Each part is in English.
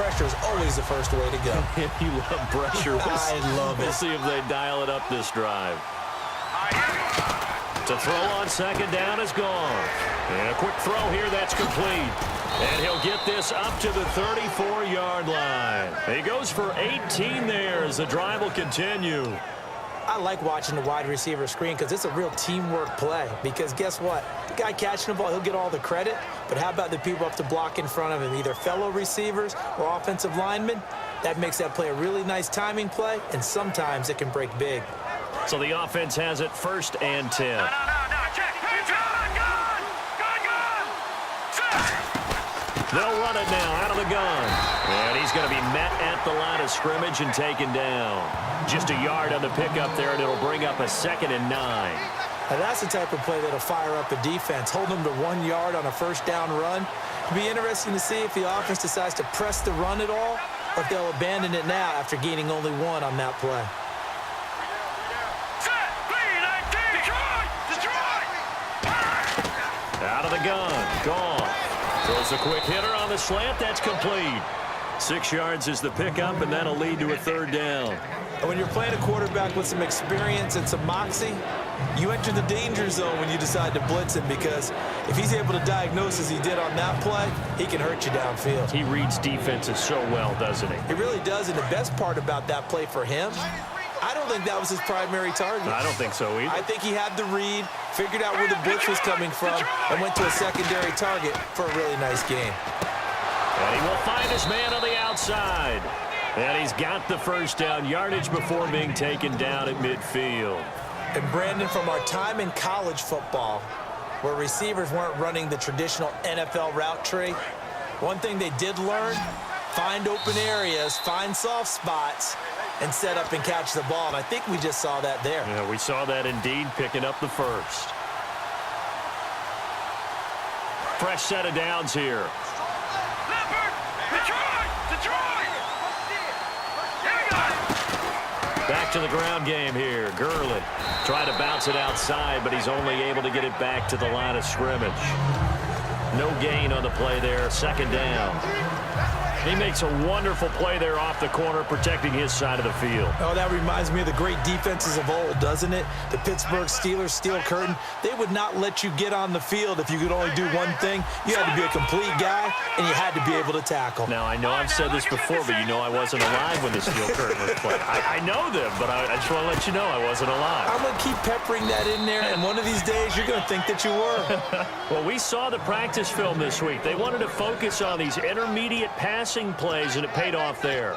pressure is always the first way to go. You love pressure. I love it. We'll see if they dial it up this drive. To throw on second down is gone. And a quick throw here, that's complete. And he'll get this up to the 34-yard line. He goes for 18 there as the drive will continue. I like watching the wide receiver screen because it's a real teamwork play. Because guess what? The guy catching the ball, he'll get all the credit. But how about the people up to block in front of him, either fellow receivers or offensive linemen? That makes that play a really nice timing play, and sometimes it can break big. So the offense has it 1st and 10. No. Check. They'll run it now out of the gun. And he's going to be met at the line of scrimmage and taken down. Just a yard on the pickup there, and it'll bring up a 2nd and 9. Now that's the type of play that'll fire up a defense. Hold them to 1 yard on a first down run. It'll be interesting to see if the offense decides to press the run at all, or if they'll abandon it now after gaining only 1 on that play. Out of the gun. Gone. Throws a quick hitter on the slant. That's complete. 6 yards is the pickup, and that'll lead to a 3rd down. And when you're playing a quarterback with some experience and some moxie, you enter the danger zone when you decide to blitz him, because if he's able to diagnose as he did on that play, he can hurt you downfield. He reads defenses so well, doesn't he? He really does, and the best part about that play for him, I don't think that was his primary target. I don't think so either. I think he had the read, figured out where the blitz was coming from, and went to a secondary target for a really nice game. And he will find his man on the outside. And he's got the first down, yardage before being taken down at midfield. And Brandon, from our time in college football, where receivers weren't running the traditional NFL route tree, one thing they did learn, find open areas, find soft spots, and set up and catch the ball. And I think we just saw that there. Yeah, we saw that indeed, picking up the first. Fresh set of downs here. Back to the ground game here. Gurley trying to bounce it outside, but he's only able to get it back to the line of scrimmage. No gain on the play there. 2nd down. He makes a wonderful play there off the corner, protecting his side of the field. Oh, that reminds me of the great defenses of old, doesn't it? The Pittsburgh Steelers, steel curtain. They would not let you get on the field if you could only do one thing. You had to be a complete guy, and you had to be able to tackle. Now, I know I've said this before, but you know I wasn't alive when the steel curtain was played. I know them, but I just want to let you know I wasn't alive. I'm going to keep peppering that in there, and one of these days you're going to think that you were. Well, we saw the practice film this week. They wanted to focus on these intermediate passing plays, and it paid off there.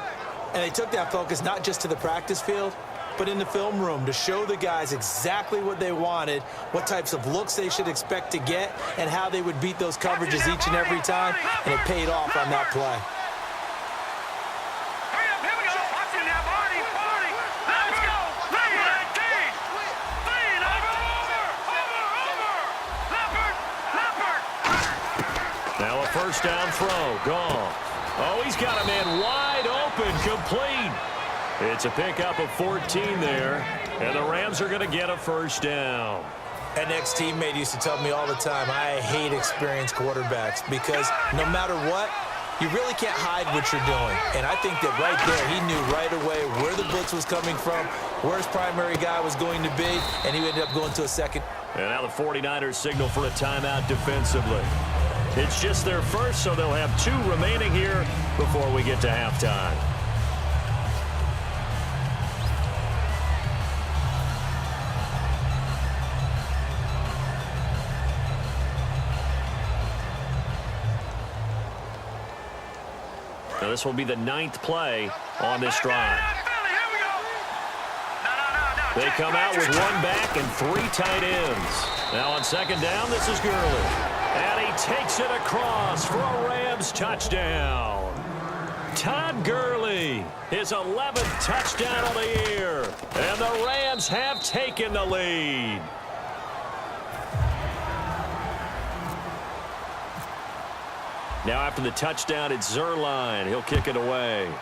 And they took that focus not just to the practice field, but in the film room to show the guys exactly what they wanted, what types of looks they should expect to get, and how they would beat those coverages each and every time, and it paid off on that play. Now a first down throw, gone. Oh, he's got a man wide open, complete. It's a pickup of 14 there, and the Rams are going to get a first down. An ex-teammate used to tell me all the time, I hate experienced quarterbacks because no matter what, you really can't hide what you're doing. And I think that right there, he knew right away where the blitz was coming from, where his primary guy was going to be, and he ended up going to a second. And now the 49ers signal for a timeout defensively. It's just their first, so they'll have 2 remaining here before we get to halftime. Now this will be the 9th play on this drive. They come out with 1 back and 3 tight ends. Now on second down, this is Gurley. And he takes it across for a Rams touchdown. Todd Gurley, his 11th touchdown of the year. And the Rams have taken the lead. Now after the touchdown, it's Zerline. He'll kick it away.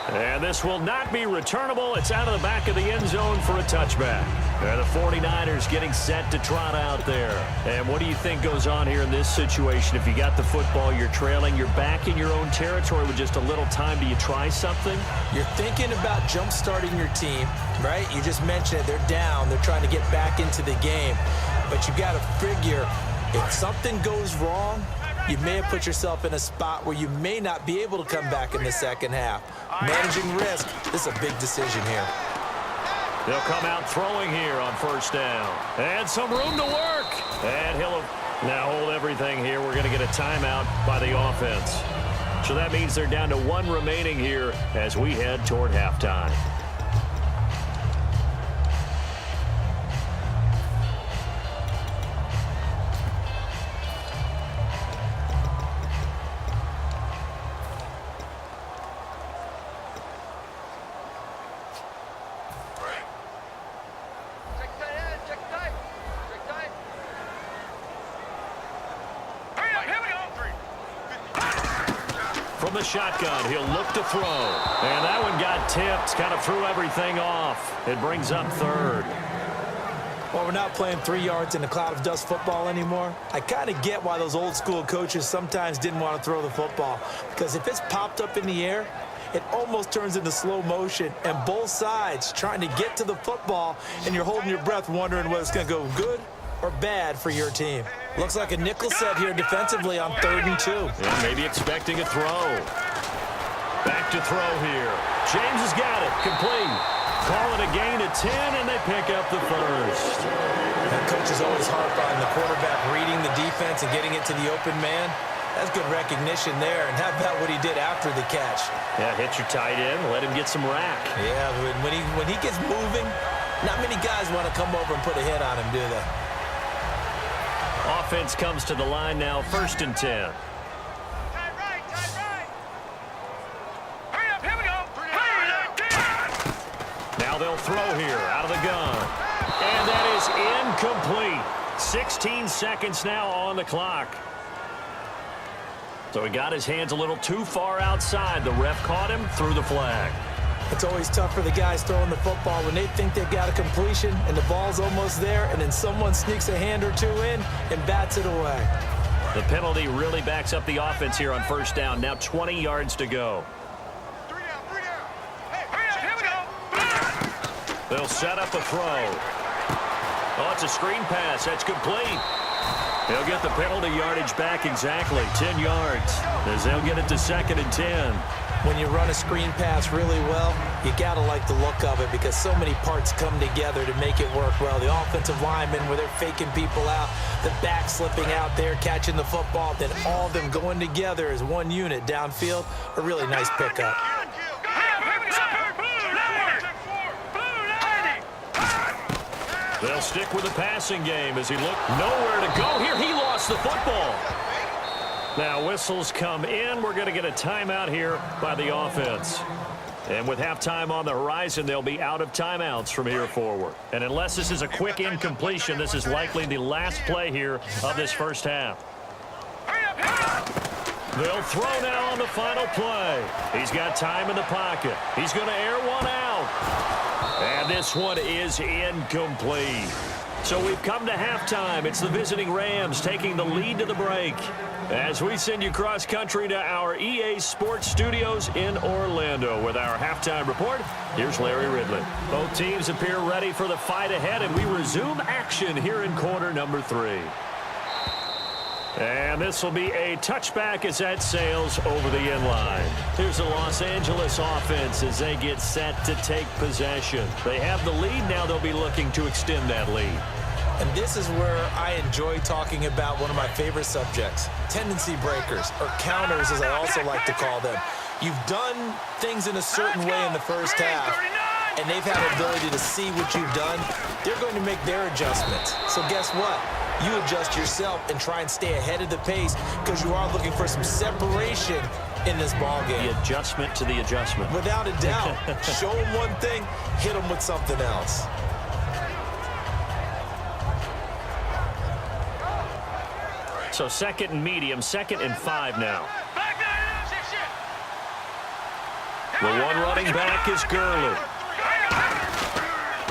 And this will not be returnable. It's out of the back of the end zone for a touchback. The 49ers getting set to trot out there. And what do you think goes on here in this situation? If you got the football, you're trailing, you're back in your own territory with just a little time. Do you try something? You're thinking about jump-starting your team, right? You just mentioned it. They're down. They're trying to get back into the game. But you've got to figure if something goes wrong, you may have put yourself in a spot where you may not be able to come back in the second half. Managing risk, this is a big decision here. They'll come out throwing here on first down. And some room to work. And he'll now hold everything here. We're going to get a timeout by the offense. So that means they're down to 1 remaining here as we head toward halftime. From the shotgun, he'll look to throw. And that one got tipped, kind of threw everything off. It brings up third. Well, we're not playing 3 yards in a cloud of dust football anymore. I kind of get why those old school coaches sometimes didn't want to throw the football. Because if it's popped up in the air, it almost turns into slow motion. And both sides trying to get to the football, and you're holding your breath wondering whether it's going to go good or bad for your team. Looks like a nickel set here defensively on 3rd and 2. Yeah, maybe expecting a throw. Back to throw here. James has got it. Complete. Call it a gain of 10, and they pick up the first. And coaches always harp on the quarterback reading the defense and getting it to the open man. That's good recognition there. And how about what he did after the catch? Yeah, hit your tight end. Let him get some rack. Yeah, when he gets moving, not many guys want to come over and put a hit on him, do they? Offense comes to the line now, 1st and 10. Tight right. Hurry up, here we go. Now they'll throw here out of the gun. And that is incomplete. 16 seconds now on the clock. So he got his hands a little too far outside. The ref caught him, threw the flag. It's always tough for the guys throwing the football when they think they've got a completion and the ball's almost there, and then someone sneaks a hand or two in and bats it away. The penalty really backs up the offense here on first down. Now 20 yards to go. 3 down. Hey, hurry up, here we go. They'll set up a throw. Oh, it's a screen pass. That's complete. They'll get the penalty yardage back exactly, 10 yards, as they'll get it to 2nd and 10. When you run a screen pass really well, you got to like the look of it because so many parts come together to make it work well. The offensive linemen, where they're faking people out, the back slipping out there, catching the football, then all of them going together as one unit downfield. A really nice pickup. They'll stick with the passing game as he looked nowhere to go here. He lost the football. Now whistles come in. We're going to get a timeout here by the offense. And with halftime on the horizon, they'll be out of timeouts from here forward. And unless this is a quick incompletion, this is likely the last play here of this first half. They'll throw now on the final play. He's got time in the pocket. He's going to air one out. And this one is incomplete. So we've come to halftime. It's the visiting Rams taking the lead to the break. As we send you cross-country to our EA Sports Studios in Orlando with our halftime report, here's Larry Ridley. Both teams appear ready for the fight ahead, and we resume action here in quarter number 3. And this will be a touchback as that sails over the end line. Here's the Los Angeles offense as they get set to take possession. They have the lead. Now they'll be looking to extend that lead. And this is where I enjoy talking about one of my favorite subjects, tendency breakers, or counters as I also like to call them. You've done things in a certain way in the first half, and they've had the ability to see what you've done. They're going to make their adjustments. So guess what? You adjust yourself and try and stay ahead of the pace because you are looking for some separation in this ballgame. The adjustment to the adjustment. Without a doubt. Show them one thing, hit them with something else. So 2nd and medium, 2nd and 5 now. The one running back is Gurley.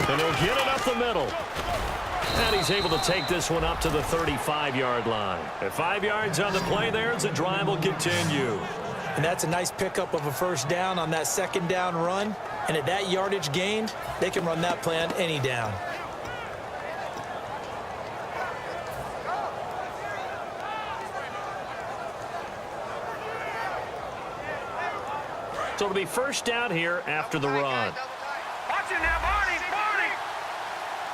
And he'll get it up the middle. And he's able to take this one up to the 35-yard line. At 5 yards on the play there as the drive will continue. And that's a nice pickup of a first down on that second down run. And at that yardage gained, they can run that play on any down. So it'll be first down here after the run. Watch it now, Barney.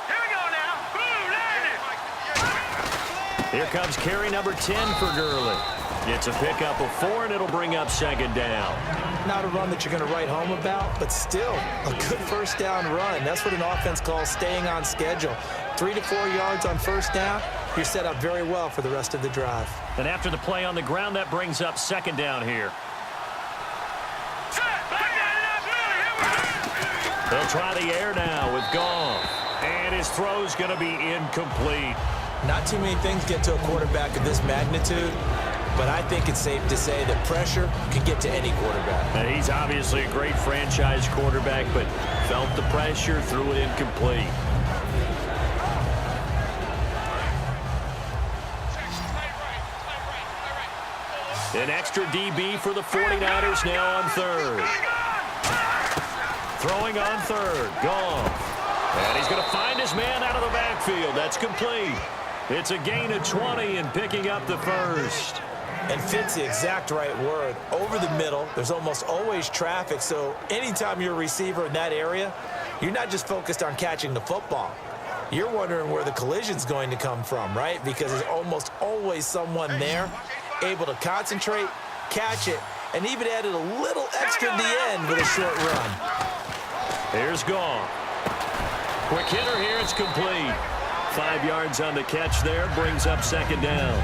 Here we go now. Boom, landed. Here comes carry number 10 for Gurley. It's a pickup of 4, and it'll bring up second down. Not a run that you're going to write home about, but still a good first down run. That's what an offense calls staying on schedule. 3 to 4 yards on first down, you're set up very well for the rest of the drive. And after the play on the ground, that brings up second down here. They'll try the air now with Goff. And his throw's going to be incomplete. Not too many things get to a quarterback of this magnitude, but I think it's safe to say that pressure can get to any quarterback. And he's obviously a great franchise quarterback, but felt the pressure, threw it incomplete. An extra DB for the 49ers now on third. Throwing on third, Goff. And he's going to find his man out of the backfield. That's complete. It's a gain of 20 and picking up the first. And fit's the exact right word. Over the middle, there's almost always traffic, so anytime you're a receiver in that area, you're not just focused on catching the football. You're wondering where the collision's going to come from, right? Because there's almost always someone there able to concentrate, catch it, and even added a little extra at the end with a short run. Here's Goff. Quick hitter here, it's complete. 5 yards on the catch there, brings up second down.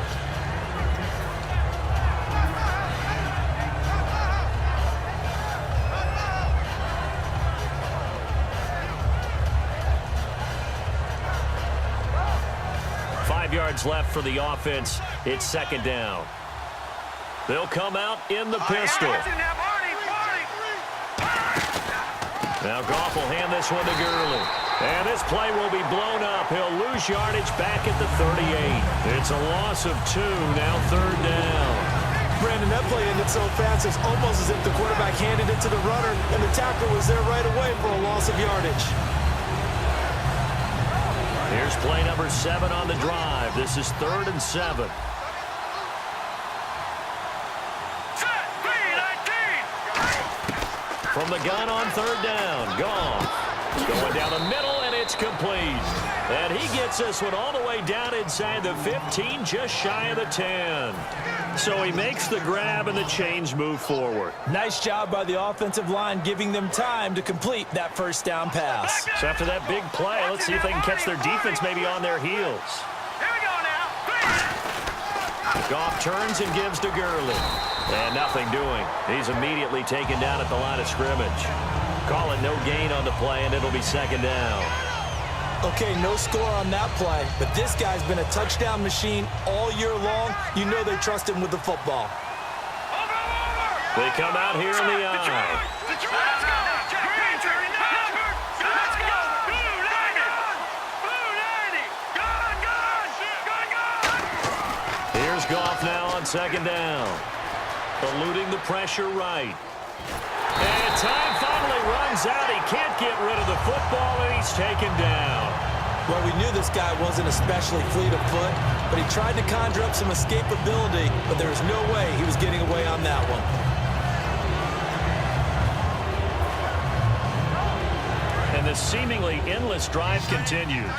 Yards left for the offense. It's second down. They'll come out in the pistol. Now Goff will hand this one to Gurley. And this play will be blown up. He'll lose yardage back at the 38. It's a loss of 2, now third down. Brandon, that play ended so fast, it's almost as if the quarterback handed it to the runner, and the tackler was there right away for a loss of yardage. Here's play number 7 on the drive. This is 3rd and 7. From the gun on third down, Goff. Going down the middle, and it's complete. And he gets this one all the way down inside the 15, just shy of the 10. So he makes the grab, and the chains move forward. Nice job by the offensive line, giving them time to complete that first down pass. So after that big play, let's see if they can catch their defense maybe on their heels. Here we go now. Goff turns and gives to Gurley. And nothing doing. He's immediately taken down at the line of scrimmage. Call it no gain on the play, and it'll be second down. Okay, no score on that play, but this guy's been a touchdown machine all year long. You know they trust him with the football. They come out here in the eye. Here's Goff now on second down. Eluding the pressure right. And time finally runs out. He can't get rid of the football, and he's taken down. Well, we knew this guy wasn't especially fleet of foot, but he tried to conjure up some escapability, but there was no way he was getting away on that one. And the seemingly endless drive continues.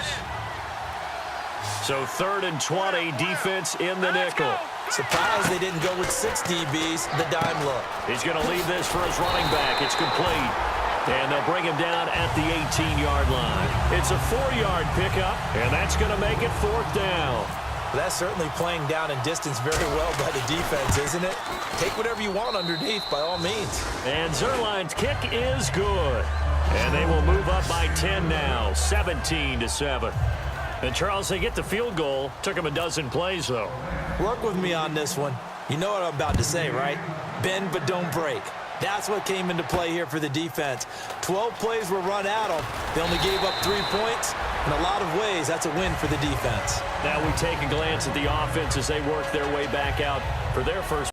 So 3rd and 20, defense in the nickel. Surprised they didn't go with 6 DBs, the dime look. He's going to leave this for his running back. It's complete. And they'll bring him down at the 18-yard line. It's a 4-yard pickup, and that's going to make it 4th down. That's certainly playing down and distance very well by the defense, isn't it? Take whatever you want underneath, by all means. And Zerline's kick is good. And they will move up by 10 now, 17-7. And, Charles, they get the field goal. Took them a dozen plays, though. Work with me on this one. You know what I'm about to say, right? Bend but don't break. That's what came into play here for the defense. 12 plays were run at them. They only gave up 3 points. In a lot of ways, that's a win for the defense. Now we take a glance at the offense as they work their way back out for their first